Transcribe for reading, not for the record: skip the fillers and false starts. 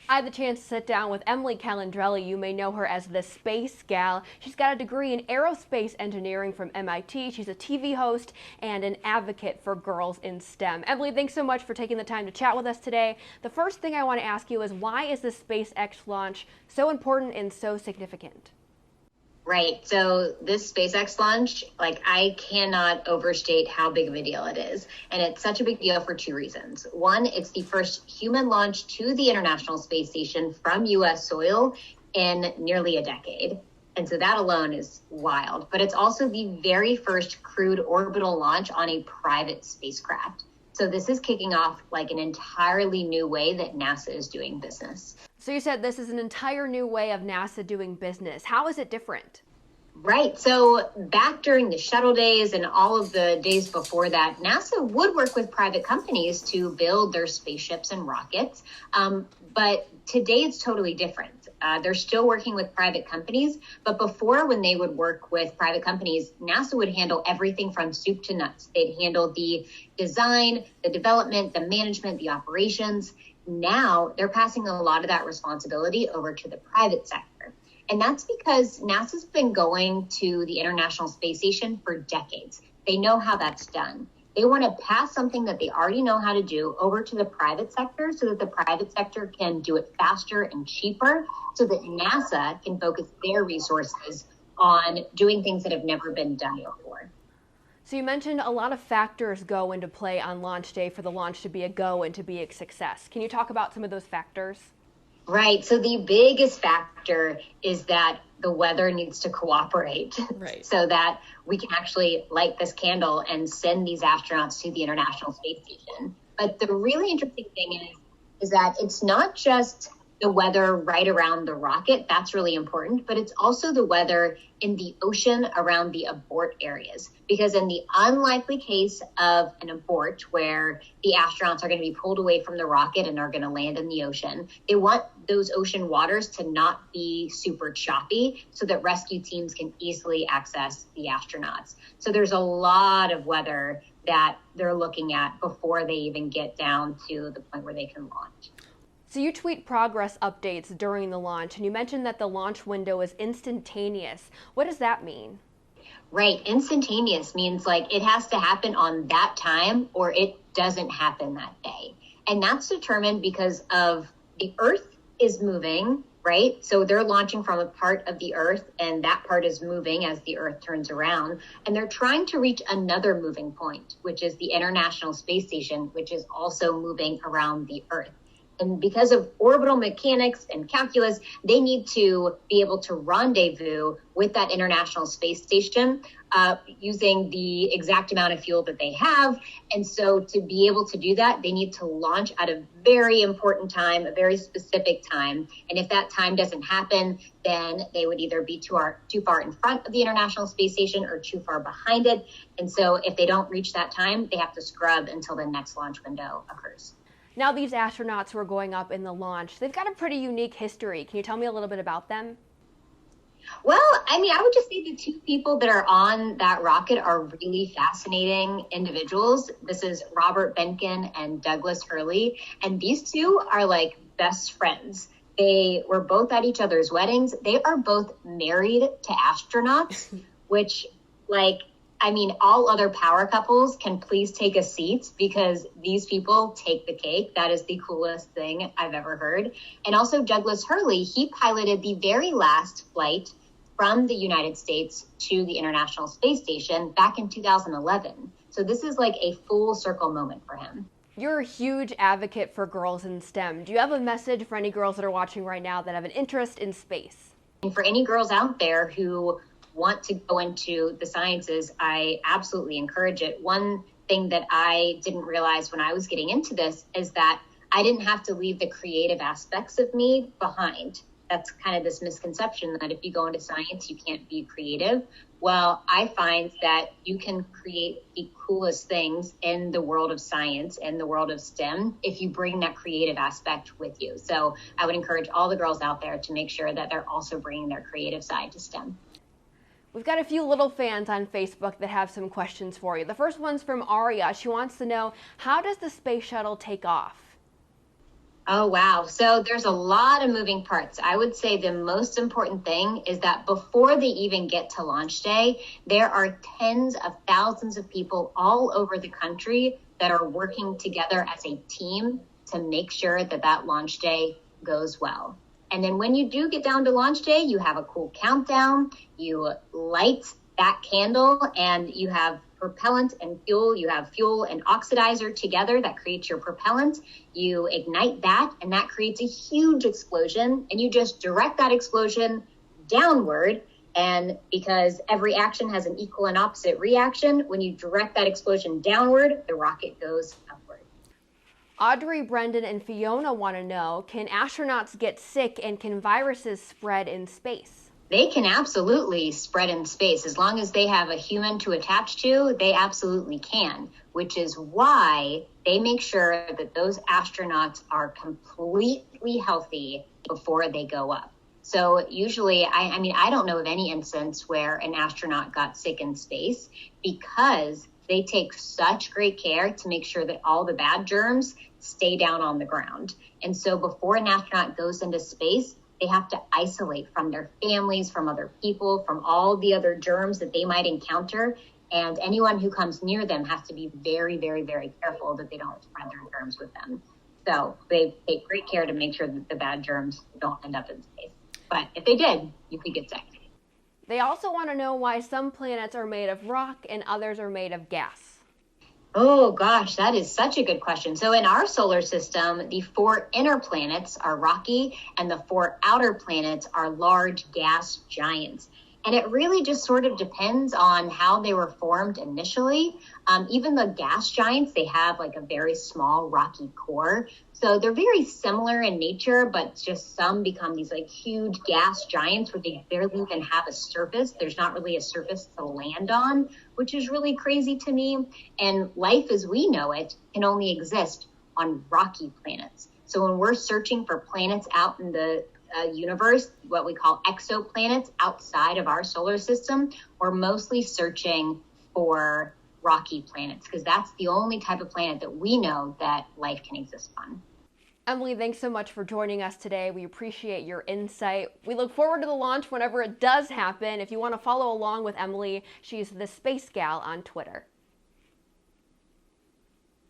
I had the chance to sit down with Emily Calandrelli. You may know her as the Space Gal. She's got a degree in aerospace engineering from MIT. She's a TV host and an advocate for girls in STEM. Emily, thanks so much for taking the time to chat with us today. The first thing I want to ask you is, why is the SpaceX launch so important and so significant? Right. So this SpaceX launch, I cannot overstate how big of a deal it is. And it's such a big deal for two reasons. One, it's the first human launch to the International Space Station from U.S. soil in nearly a decade. And so that alone is wild. But it's also the very first crewed orbital launch on a private spacecraft. So this is kicking off an entirely new way that NASA is doing business. So you said this is an entire new way of NASA doing business. How is it different? Right. So back during the shuttle days and all of the days before that, NASA would work with private companies to build their spaceships and rockets. But today it's totally different. They're still working with private companies. But before, when they would work with private companies, NASA would handle everything from soup to nuts. They'd handle the design, the development, the management, the operations. Now they're passing a lot of that responsibility over to the private sector. And that's because NASA's been going to the International Space Station for decades. They know how that's done. They want to pass something that they already know how to do over to the private sector so that the private sector can do it faster and cheaper, so that NASA can focus their resources on doing things that have never been done before. So you mentioned a lot of factors go into play on launch day for the launch to be a go and to be a success. Can you talk about some of those factors? Right. So the biggest factor is that the weather needs to cooperate, right, so that we can actually light this candle and send these astronauts to the International Space Station. But the really interesting thing is that it's not just the weather right around the rocket. That's really important. But it's also the weather in the ocean around the abort areas. Because in the unlikely case of an abort where the astronauts are going to be pulled away from the rocket and are going to land in the ocean, they want those ocean waters to not be super choppy so that rescue teams can easily access the astronauts. So there's a lot of weather that they're looking at before they even get down to the point where they can launch. So you tweet progress updates during the launch, and you mentioned that the launch window is instantaneous. What does that mean? Right. Instantaneous means it has to happen on that time or it doesn't happen that day. And that's determined because of the Earth is moving, right? So they're launching from a part of the Earth, and that part is moving as the Earth turns around. And they're trying to reach another moving point, which is the International Space Station, which is also moving around the Earth. And because of orbital mechanics and calculus, they need to be able to rendezvous with that International Space Station using the exact amount of fuel that they have. And so to be able to do that, they need to launch at a very important time, a very specific time. And if that time doesn't happen, then they would either be too far in front of the International Space Station or too far behind it. And so if they don't reach that time, they have to scrub until the next launch window occurs. Now, these astronauts who are going up in the launch, they've got a pretty unique history. Can you tell me a little bit about them? Well, I would just say the two people that are on that rocket are really fascinating individuals. This is Robert Behnken and Douglas Hurley. And these two are best friends. They were both at each other's weddings. They are both married to astronauts, which all other power couples can please take a seat, because these people take the cake. That is the coolest thing I've ever heard. And also Douglas Hurley, he piloted the very last flight from the United States to the International Space Station back in 2011. So this is a full circle moment for him. You're a huge advocate for girls in STEM. Do you have a message for any girls that are watching right now that have an interest in space? And for any girls out there who want to go into the sciences, I absolutely encourage it. One thing that I didn't realize when I was getting into this is that I didn't have to leave the creative aspects of me behind. That's kind of this misconception that if you go into science, you can't be creative. Well, I find that you can create the coolest things in the world of science and the world of STEM if you bring that creative aspect with you. So I would encourage all the girls out there to make sure that they're also bringing their creative side to STEM. We've got a few little fans on Facebook that have some questions for you. The first one's from Aria. She wants to know, how does the Space Shuttle take off? Oh, wow. So there's a lot of moving parts. I would say the most important thing is that before they even get to launch day, there are tens of thousands of people all over the country that are working together as a team to make sure that that launch day goes well. And then when you do get down to launch day, you have a cool countdown, you light that candle, and you have propellant and fuel. You have fuel and oxidizer together that creates your propellant. You ignite that, and that creates a huge explosion, and you just direct that explosion downward. And because every action has an equal and opposite reaction, when you direct that explosion downward, the rocket goes upward. Audrey, Brendan, and Fiona want to know, can astronauts get sick and can viruses spread in space? They can absolutely spread in space. As long as they have a human to attach to, they absolutely can, which is why they make sure that those astronauts are completely healthy before they go up. So usually, I don't know of any instance where an astronaut got sick in space because they take such great care to make sure that all the bad germs stay down on the ground. And so before an astronaut goes into space, they have to isolate from their families, from other people, from all the other germs that they might encounter. And anyone who comes near them has to be very, very, very careful that they don't spread their germs with them. So they take great care to make sure that the bad germs don't end up in space. But if they did, you could get sick. They also want to know why some planets are made of rock and others are made of gas. Oh, gosh, that is such a good question. So in our solar system, the 4 inner planets are rocky and the 4 outer planets are large gas giants. And it really just sort of depends on how they were formed initially. Even the gas giants, they have like a very small rocky core. So they're very similar in nature, but just some become these like huge gas giants where they barely even have a surface. There's not really a surface to land on, which is really crazy to me. And life as we know it can only exist on rocky planets. So when we're searching for planets out in the universe, what we call exoplanets outside of our solar system, we're mostly searching for rocky planets because that's the only type of planet that we know that life can exist on. Emily, thanks so much for joining us today. We appreciate your insight. We look forward to the launch whenever it does happen. If you want to follow along with Emily, she's the Space Gal on Twitter.